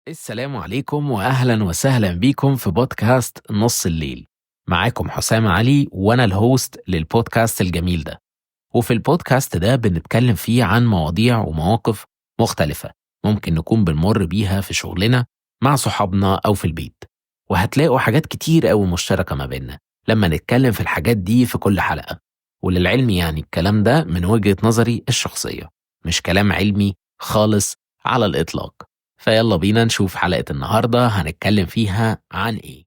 السلام عليكم وأهلا وسهلا بيكم في بودكاست نص الليل. معاكم حسام علي وأنا الهوست للبودكاست الجميل ده. وفي البودكاست ده بنتكلم فيه عن مواضيع ومواقف مختلفة ممكن نكون بنمر بيها في شغلنا، مع صحابنا أو في البيت. وهتلاقوا حاجات كتير أوي مشتركة ما بيننا لما نتكلم في الحاجات دي في كل حلقة. وللعلم يعني الكلام ده من وجهة نظري الشخصية، مش كلام علمي خالص على الإطلاق. فيلا بينا نشوف حلقة النهاردة هنتكلم فيها عن إيه.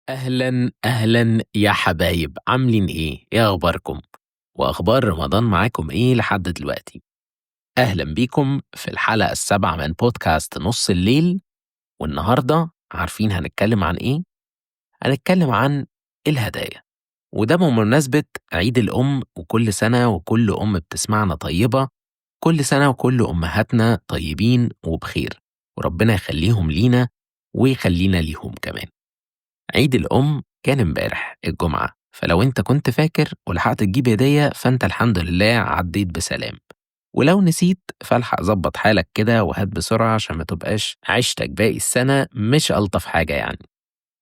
أهلا أهلا يا حبايب، عاملين إيه أخباركم؟ وأخبار رمضان معاكم إيه لحد دلوقتي؟ أهلا بيكم في الحلقة السابعة من بودكاست نص الليل. والنهاردة عارفين هنتكلم عن إيه؟ هنتكلم عن الهدايا. وده بمناسبة عيد الأم، وكل سنة وكل أم بتسمعنا طيبة. كل سنة وكل أمهاتنا طيبين وبخير، وربنا يخليهم لينا ويخلينا ليهم كمان. عيد الأم كان امبارح الجمعة، فلو انت كنت فاكر ولحقت تجيب هدية فانت الحمد لله عديت بسلام. ولو نسيت فالحق ظبط حالك كده وهات بسرعة عشان ما تبقاش عيشتك باقي السنة مش ألطف حاجة يعني.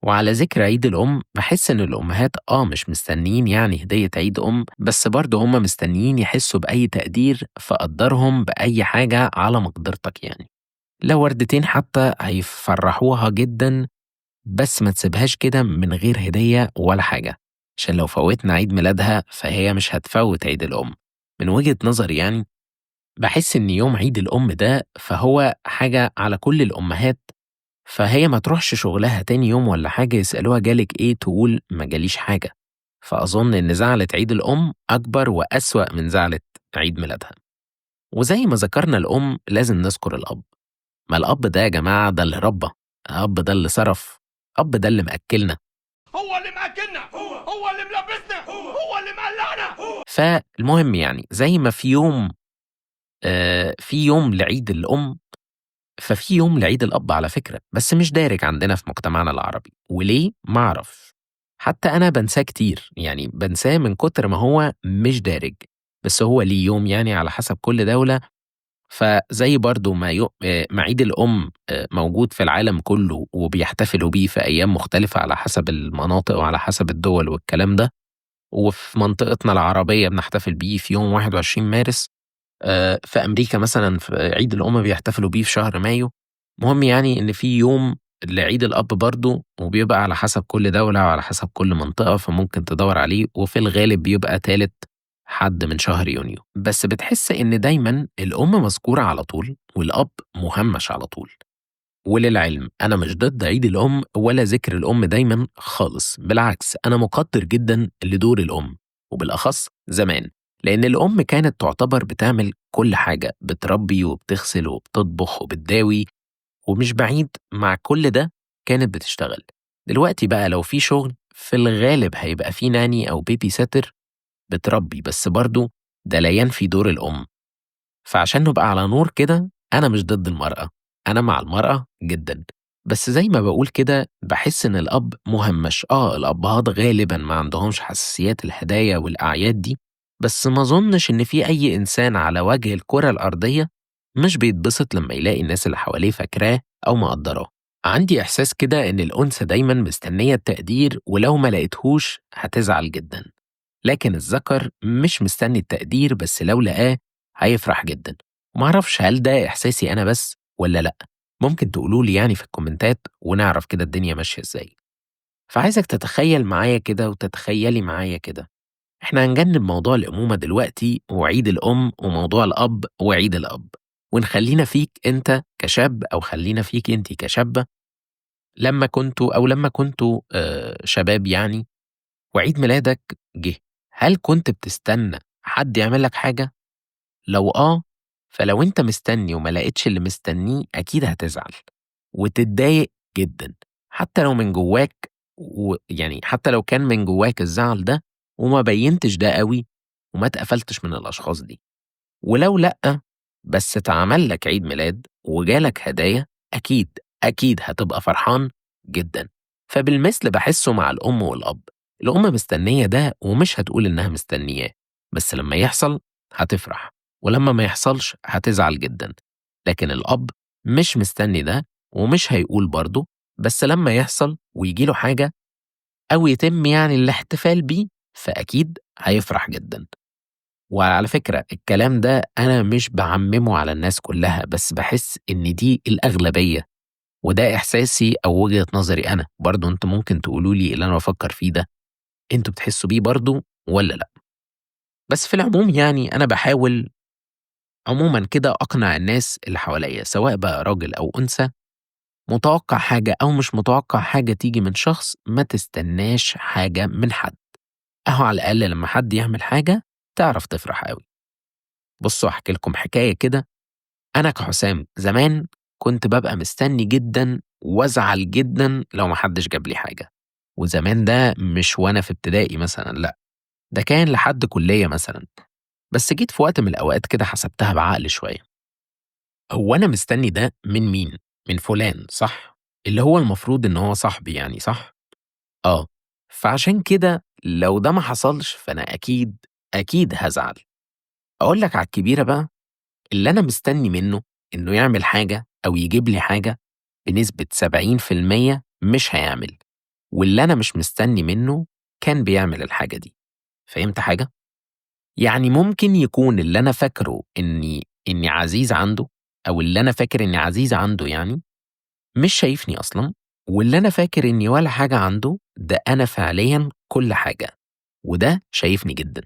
وعلى ذكر عيد الأم، بحس إن الأمهات مش مستنيين يعني هدية عيد أم بس، برضه هما مستنيين يحسوا بأي تقدير، فقدرهم بأي حاجة على مقدرتك يعني. لو وردتين حتى هيفرحوها جدا، بس ما تسيبهاش كده من غير هدية ولا حاجة، عشان لو فوتنا عيد ميلادها فهي مش هتفوت عيد الأم. من وجهة نظري يعني بحس إن يوم عيد الأم ده فهو حاجة على كل الأمهات، فهي ما تروحش شغلها تاني يوم ولا حاجة يسألوها جالك إيه تقول ما جاليش حاجة. فأظن إن زعلة عيد الأم أكبر وأسوأ من زعلة عيد ميلادها. وزي ما ذكرنا الأم لازم نذكر الأب. ما الأب ده يا جماعة ده اللي ربى، الأب ده اللي صرف، الأب ده اللي مأكلنا، هو اللي مأكلنا، هو اللي ملبسنا، هو اللي مقلعنا. فالمهم يعني زي ما في يوم لعيد الأم، ففي يوم لعيد الأب على فكرة، بس مش دارج عندنا في مجتمعنا العربي. وليه؟ ما أعرفش. حتى أنا بنساه كتير، يعني بنساه من كتر ما هو مش دارج. بس هو ليه يوم يعني على حسب كل دولة. فزي برضو ما ما عيد الأم موجود في العالم كله وبيحتفلوا بيه في أيام مختلفة على حسب المناطق وعلى حسب الدول والكلام ده. وفي منطقتنا العربية بنحتفل بيه في يوم 21 مارس. في أمريكا مثلًا في عيد الأم بيحتفلوا بيه في شهر مايو. المهم يعني إن في يوم لعيد الأب برضه، وبيبقى على حسب كل دولة وعلى حسب كل منطقة، فممكن تدوّر عليه، وفي الغالب بيبقى تالت حد من شهر يونيو. بس بتحس إن دايمًا الأم مذكورة على طول والأب مُهمّش على طول. وللعلم أنا مش ضد عيد الأم ولا ذكر الأم دايمًا خالص، بالعكس أنا مقدّر جدًا لدور الأم، وبالأخص زمان، لإن الأم كانت تعتبر بتعمل كل حاجة، بتربي وبتغسل وبتطبخ وبتداوي، ومش بعيد مع كل ده كانت بتشتغل. دلوقتي بقى لو في شغل في الغالب هيبقى في ناني أو baby sitter بتربي، بس برضه ده لا ينفي دور الأم. فعشان نبقى على نور كده، أنا مش ضد المرأة، أنا مع المرأة جدًا. بس زي ما باقول كده باحس إن الأب مُهمّش. الأبهات غالبًا ما عندهمش حساسيات الهدايا والأعياد دي، بس ما أظنش إن في أي إنسان على وجه الكرة الأرضية مش بيتبسط لمّا يلاقي الناس اللي حواليه فاكراه أو مقدّراه. عندي إحساس كده إن الأنثى دايمًا مستنية التقدير، ولو ما لقيتهوش هتزعل جدًا. لكن الذكر مش مستني التقدير، بس لو لقاه هيفرح جدًا. وما أعرفش هل ده إحساسي أنا بس والّا لأ؟ ممكن تقولوا لي يعني في الكومنتات ونعرف كده الدنيا ماشية إزاي. فعايزك تتخيل معايا كده وتتخيلي معايا كده، إحنا هنجنب موضوع الأمومة دلوقتي وعيد الأم وموضوع الأب وعيد الأب، ونخلّينا فيك أنت كشاب أو خلّينا فيكِ أنتِ كشابة. لمّا كنتم شباب يعني وعيد ميلادك جه، هل كنت بتستنى حد يعمل لك حاجة؟ لو فلو أنت مستني وما لقيتش اللي مستنيه أكيد هتزعل، وتتضايق جدًا، حتى لو من جواك، ويعني حتى لو كان من جواك الزعل ده وما بيّنتش ده أوي وما اتقفلتش من الأشخاص دي. ولو لأ، بس اتعمل لك عيد ميلاد وجالك هدايا، أكيد، أكيد هتبقى فرحان جدًا. فبالمثل باحسه مع الأم والأب. الأم مستنية ده ومش هتقول إنها مستنياه، بس لمّا يحصل هتفرح، ولمّا ما يحصلش هتزعل جدًا. لكن الأب مش مستني ده، ومش هيقول برضه، بس لمّا يحصل وييجي له حاجة أو يتم يعني الاحتفال بيه، فأكيد هيفرح جدًا. وعلى فكرة الكلام ده أنا مش باعمّمه على الناس كلّها، بس باحس إن دي الأغلبية، وده إحساسي أو وجهة نظري أنا، برضه أنتم ممكن تقولوا لي اللي أنا بافكّر فيه ده، أنتم بتحسّوا بيه برضه والّا لأ؟ بس في العموم يعني أنا باحاول عمومًا كده أقنع الناس اللي حواليّا، سواء بقى راجل أو أنثى، متوقّع حاجة أو مش متوقّع حاجة تيجي من شخص، ما تستناش حاجة من حد، أهو على الأقل لمّا حد يعمل حاجة تعرف تفرح أوي. بُصّوا هاحكي لكم حكاية كده. أنا كحسام زمان كنت بابقى مستني جدًا وأزعل جدًا لو ما حدش جاب لي حاجة، وزمان ده مش وأنا في ابتدائي مثلًا لأ، ده كان لحد كُلّية مثلًا، بس جيت في وقت من الأوقات كده حسبتها بعقل شوية، هو أنا مستني ده من مين؟ من فلان صح؟ اللي هو المفروض إن هو صاحبي يعني صح؟ آه، فعشان كده لو ده ما حصلش فأنا أكيد، أكيد هازعل. أقول لك على الكبيرة بقى، اللي أنا مستني منّه إنه يعمل حاجة أو يجيب لي حاجة بنسبة 70% مش هيعمل، واللي أنا مش مستني منّه كان بيعمل الحاجة دي، فهمت حاجة؟ يعني ممكن يكون اللي أنا فاكره إني عزيز عنده أو اللي أنا فاكر إني عزيز عنده يعني، مش شايفني أصلًا، واللي أنا فاكر إني ولا حاجة عنده، ده أنا فعليًا كل حاجة، وده شايفني جدًا.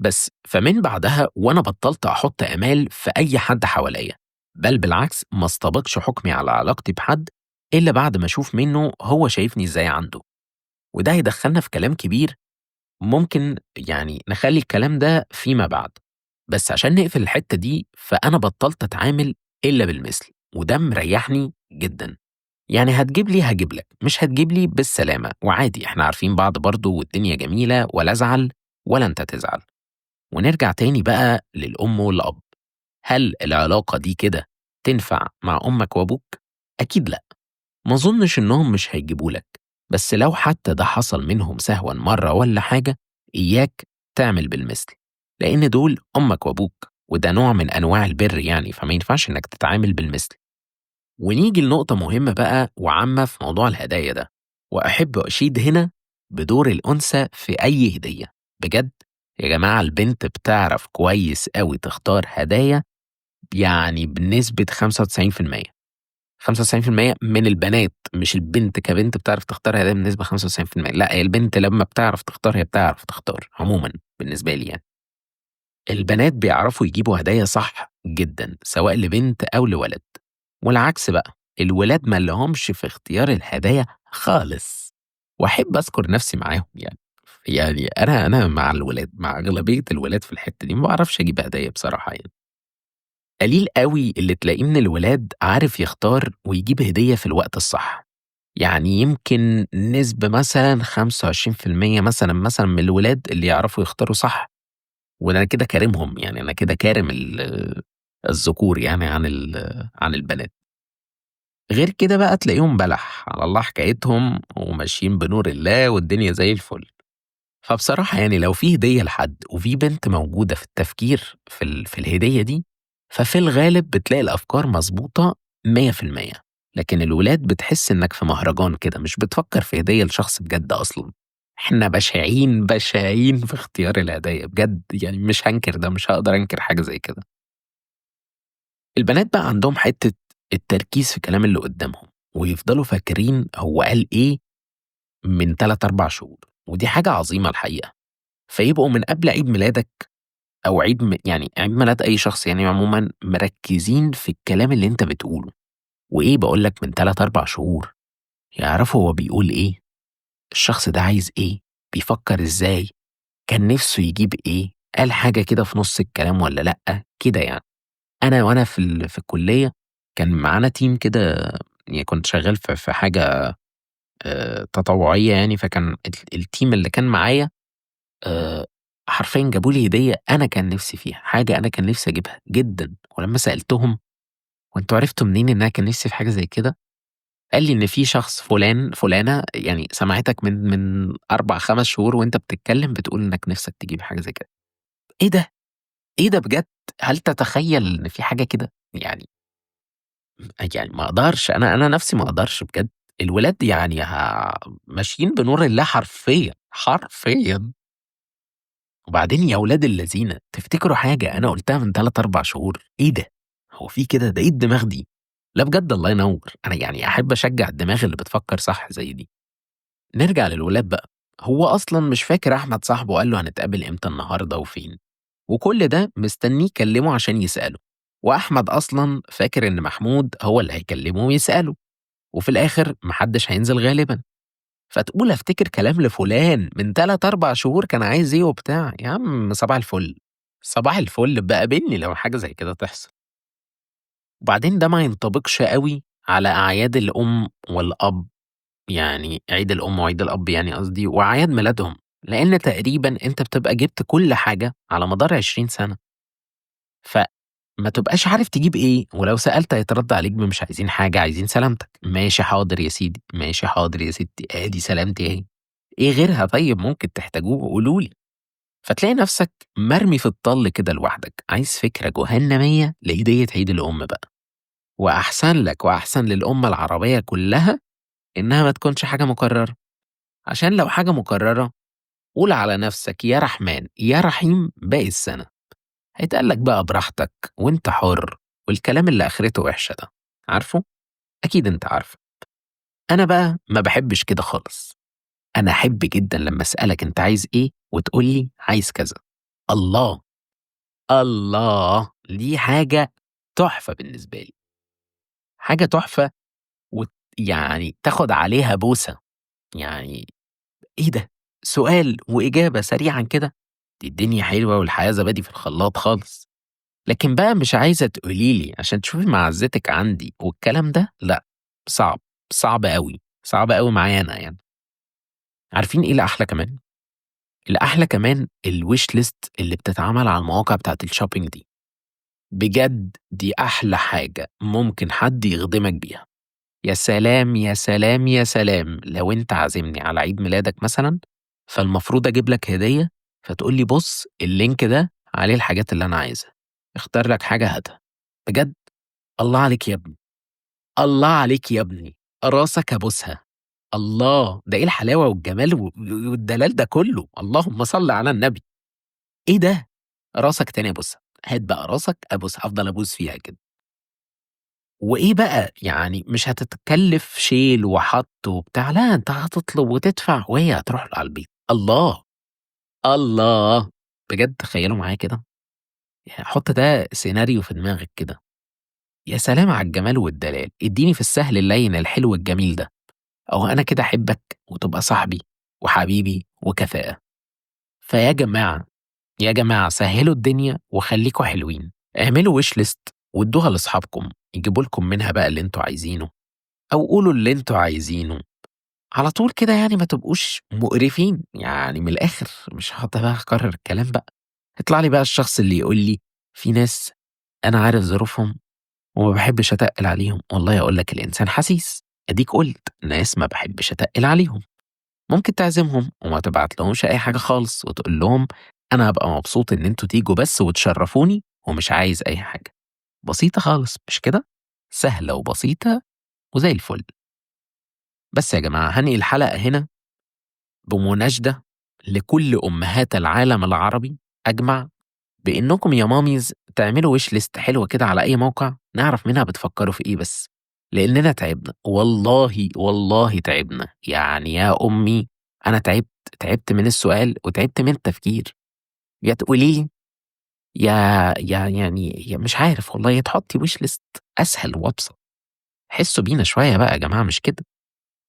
بس فمن بعدها وأنا بطّلت أحُط آمال في أي حد حواليّا، بل بالعكس ما استبقش حُكمي على علاقتي بحد إلا بعد ما أشوف منّه هو شايفني إزاي عنده، وده هيدخّلنا في كلام كبير ممكن يعني نخلّي الكلام ده فيما بعد، بس عشان نقفل الحتّة دي فأنا بطّلت أتعامل إلا بالمثل، وده مريّحني جدًا، يعني هتجيب لي هاجيب لك، مش هتجيب لي بالسلامة، وعادي إحنا عارفين بعض برضه والدنيا جميلة ولا أزعل ولا أنت تزعل. ونرجع تاني بقى للأم والأب، هل العلاقة دي كده تنفع مع أمك وأبوك؟ أكيد لأ، ما أظنش إنهم مش هيجيبوا لك، بس لو حتى ده حصل منهم سهوا مرة والّا حاجة، إياك تعمل بالمثل، لإن دول أمك وأبوك، وده نوع من أنواع البِر يعني، فما ينفعش إنك تتعامل بالمثل. ونيجي لنقطة مهمة بقى وعامة في موضوع الهدايا ده، وأحب أشيد هنا بدور الأنثى في أي هدية، بجد يا جماعة البنت بتعرف كويس أوي تختار هدايا يعني بنسبة 95%، 95% من البنات مش البنت كبنت بتعرف تختار هدايا بنسبة 95%، لأ هي البنت لمّا بتعرف تختار هي بتعرف تختار عمومًا بالنسبة لي يعني. البنات بيعرفوا يجيبوا هدايا صح جدًا، سواء لبنت أو لولد، والعكس بقى، الولاد ما لهمش في اختيار الهدايا خالص، وأحب أذكر نفسي معاهم يعني، يعني أنا مع الولاد، مع أغلبية الولاد في الحتة دي، ما باعرفش أجيب هدايا بصراحة يعني، قليل أوي اللي تلاقيه من الولاد عارف يختار ويجيب هدية في الوقت الصح، يعني يمكن نسبة مثلًا 25% مثلًا من الولاد اللي يعرفوا يختاروا صح وده أنا كده كارمهم، يعني أنا كده كارم الذكور يعني عن البنات. غير كده بقى تلاقيهم بلح، على الله حكايتهم وماشيين بنور الله والدنيا زي الفل. فبصراحة يعني لو في هدية لحد وفي بنت موجودة في التفكير في الهدية دي، ففي الغالب بتلاقي الأفكار مضبوطة 100%. لكن الولاد بتحس إنك في مهرجان كده، مش بتفكر في هدية لشخص بجد أصلًا. إحنا بشعين، بشعين في اختيار الهدايا بجد، يعني مش هانكر ده، مش هاقدر أنكر حاجة زي كده. البنات بقى عندهم حتّة التركيز في كلام اللي قدّامهم، ويفضلوا فاكرين هو قال إيه من 3، 4 شهور، ودي حاجة عظيمة الحقيقة. فيبقوا من قبل عيد ميلادك أو يعني عيد ميلاد أي شخص يعني عمومًا مركّزين في الكلام اللي أنت بتقوله، وإيه باقول لك من 3، 4 شهور، يعرفوا هو بيقول إيه، الشخص ده عايز إيه، بيفكّر إزاي، كان نِفْسه يجيب إيه، قال حاجة كده في نُص الكلام والّا لأ، كده يعني. أنا وأنا في الكُلّية كان معانا team كده يعني كنت شغّال في حاجة تطوعية يعني، فكان الteam اللي كان معايا آآ حرفيًا جابوا لي هدية أنا كان نِفْسي فيها، حاجة أنا كان نِفْسي أجيبها جدًا، ولمّا سألتهم: "هو أنتم عرفتوا منين إن أنا كان نِفْسي في حاجة زي كده؟" قال لي: "إن في شخص فُلان، فُلانة يعني سمعتك من 4، 5 شهور وأنت بتتكلم بتقول إنك نِفْسك تجيب حاجة زي كده." إيه ده! إيه ده بجد! هل تتخيل إن في حاجة كده؟ يعني يعني ما أقدرش، أنا نفسي ما أقدرش بجد. الولاد يعني ماشيين بنور الله حرفيًا، حرفيًا. وبعدين يا ولاد اللذينة تفتكروا حاجة أنا قُلتها من 3، 4 شهور، إيه ده؟ هو في كده؟ ده إيه الدماغ دي؟ لا بجد الله ينوّر، أنا يعني أحب أشجّع الدماغ اللي بتفكّر صح زي دي. نرجع للولاد بقى، هو أصلًا مش فاكر أحمد صاحبه قال له هنتقابل إمتى النهارده وفين، وكل ده مستنيه يكلمه عشان يسأله، وأحمد أصلًا فاكر إن محمود هو اللي هيكلمه ويسأله، وفي الآخر ما حدش هينزل غالبًا. فتقول أفتكر كلام لفلان من 3، 4 شهور كان عايز إيه وبتاع، يا عم صباح الفل، صباح الفل ابقى قابلني لو حاجة زي كده تحصل. وبعدين ده ما ينطبقش أوي على أعياد الأم والأب، يعني عيد الأم وعيد الأب يعني قصدي، وأعياد ميلادهم، لإن تقريبًا أنت بتبقى جِبت كل حاجة على مدار 20 سنة، فما تبقاش عارف تجيب إيه، ولو سألت هيترد عليك بمش عايزين حاجة، عايزين سلامتك، ماشي حاضر يا سيدي، ماشي حاضر يا ستي، آدي سلامتي أهي، إيه غيرها طيب ممكن تحتاجوه قولوا لي، فتلاقي نفسك مرمي في الطل كده لوحدك، عايز فكرة جهنمية لهدية عيد الأم بقى، وأحسن لك وأحسن للأمة العربية كلها إنها ما تكونش حاجة مكررة، عشان لو حاجة مكررة قُل على نَفْسك يا رحمن يا رحيم باقي السَنة، هيتقال لك بقى براحتك وأنت حُر والكلام اللي آخرته وِحشة ده، عارفه؟ أكيد أنت عارفه. أنا بقى ما باحبش كده خالص، أنا أحب جدًا لمّا أسألك أنت عايز إيه وتقول لي عايز كذا، الله، الله! دي حاجة تحفة بالنسبة لي، حاجة تحفة يعني تاخُد عليها بوسة، يعني إيه ده! سؤال وإجابة سريعًا كده، دي الدنيا حلوة والحياة زبادي في الخلاط خالص. لكن بقى مش عايزة تقولي لي عشان تشوفي معزتِك عندي والكلام ده، لأ، صعب، صعب أوي، صعب أوي معايا أنا يعني. عارفين إيه الأحلى كمان؟ الأحلى كمان الwish list اللي بتتعمل على المواقع بتاعة الshopping دي، بجد دي أحلى حاجة ممكن حد يخدمك بيها. يا سلام، يا سلام، يا سلام! لو أنت عازمني على عيد ميلادك مثلًا، فالمفروض أجيب لك هدية، فتقول لي بُص اللينك ده عليه الحاجات اللي أنا عايزها، اختار لك حاجة هاتها. بجد الله عليك يا ابني، الله عليك يا ابني، راسك أبوسها. الله! ده إيه الحلاوة والجمال والدلال ده كله، اللهم صل على النبي. إيه ده! راسك تاني أبوسها، هات بقى راسك أبوسها، أفضل أبوس فيها كده. وإيه بقى، يعني مش هتتكلّف شيل وحَط وبتاع، لا أنت هتطلب وتدفع وهي هتروح له على البيت. الله، الله! بجد تخيّلوا معايا كده، يعني حُط ده سيناريو في دماغك كده، يا سلام على الجمال والدلال، ادّيني في السهل اللَّين الحلو الجميل ده، أهو أنا كده أحبك وتبقى صاحبي وحبيبي وكفاءة. فيا جماعة، يا جماعة سهّلوا الدنيا وخلّيكم حلوين، اعملوا wish list وادّوها لأصحابكم، يجيبوا لكم منها بقى اللي أنتم عايزينه. أو قولوا اللي أنتم عايزينه، على طول كده يعني ما تبقوش مقرفين، يعني من الآخر مش هاقعد بقى أكرر الكلام بقى، يطلع لي بقى الشخص اللي يقول لي في ناس أنا عارف ظروفهم وما باحبش أتقِّل عليهم، والله أقول لك الإنسان حسيس، أديك قُلت ناس ما باحبش أتقِّل عليهم، ممكن تعزمهم وما تبعتلهمش أي حاجة خالص وتقول لهم أنا هابقى مبسوط إن أنتم تيجوا بس وتشرفوني ومش عايز أي حاجة، بسيطة خالص مش كده؟ سهلة وبسيطة وزي الفل. بس يا جماعة هانهي الحلقة هنا بمناشدة لكل أمهات العالم العربي أجمع بإنكم يا ماميز تعملوا wish list حلوة كده على أي موقع نعرف منها بتفكروا في إيه بس، لأننا تعبنا والله والله تعبنا، يعني يا أمي أنا تعبت، تعبت من السؤال وتعبت من التفكير، يا تقولي لي يا مش عارف والله يا تحطي wish list أسهل وأبسط، حسوا بينا شوية بقى يا جماعة مش كده.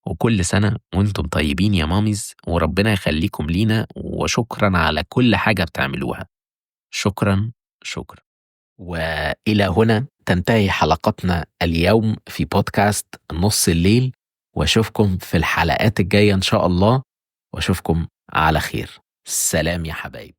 وكل سنة وأنتم طيبين يا ماميز وربنا يخليكم لينا وشكرا على كل حاجة بتعملوها. شكرا، شكرا. وإلى هنا تنتهي حلقتنا اليوم في بودكاست نص الليل، واشوفكم في الحلقات الجاية إن شاء الله، واشوفكم على خير. سلام يا حبايب.